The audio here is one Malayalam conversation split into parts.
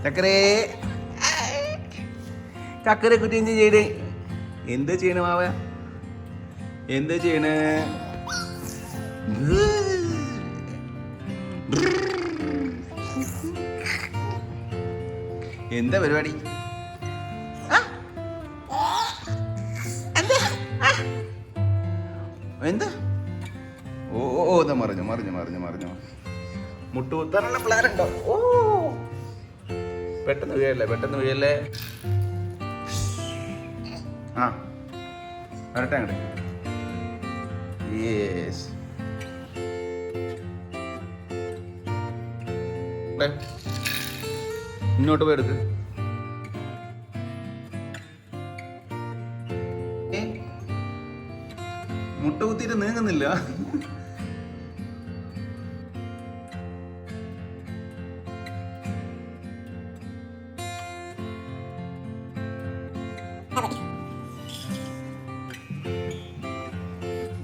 ചക്കരേ ചക്കര കുട്ടി എന്ത് ചെയ്യണേ? എന്ത് ചെയ്യണ മാവ? എന്ത് ചെയ്യണേ? എന്താ പരിപാടി? എന്താ? ഓ ഓ ഇതാ മറിഞ്ഞു മറിഞ്ഞു മറിഞ്ഞു മറിഞ്ഞു. മുട്ടുകുത്താനുള്ള പ്ലാൻ ഉണ്ടോ? ഓ പെട്ടെന്ന് വീഴല്ലേ, പെട്ടെന്ന് വീഴല്ലേ. ആ വരട്ടെ അങ്ങോട്ട്. യെസ് ഇങ്ങോട്ട് പോയി എടുക്ക്. മുട്ട കുത്തിയിട്ട് നീങ്ങുന്നില്ല.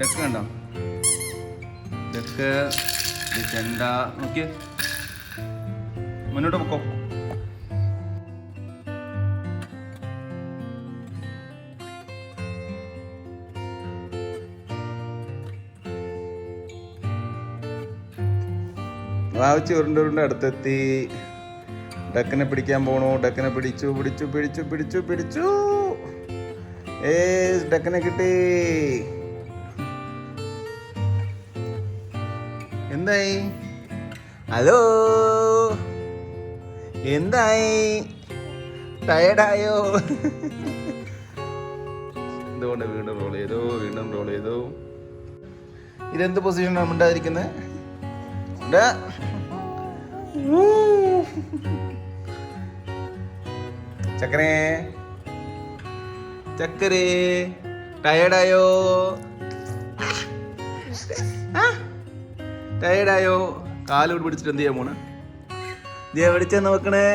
ഡെക്ക് കണ്ടോ? ഡെക്ക് ചെണ്ട നോക്കിയേ, മുന്നോട്ട് പൊക്കോ. വാവിച്ച് ഉരുണ്ട് ഉരുണ്ട് അടുത്തെത്തി. ഡക്കിനെ പിടിക്കാൻ പോണു. ഡക്കിനെ പിടിച്ചു പിടിച്ചു പിടിച്ചു പിടിച്ചു പിടിച്ചു. ഡക്കിനെ കിട്ടി. എന്തായി? ഹലോ, എന്തായി? ടയർഡായോ? എന്തുകൊണ്ട് വീണ്ടും റോൾ ചെയ്തു, വീണ്ടും റോൾ ചെയ്തു. ഇതെന്ത് പൊസിഷനാണ് ഉണ്ടായിരിക്കുന്നത്? ചക്കരേ ചക്കരേ ടയർഡായോ? ടയർഡായോ? കാലോട് പിടിച്ചിട്ട് എന്ത് ചെയ്യാൻ പോണ? ഇതേ പിടിച്ച നോക്കണേ.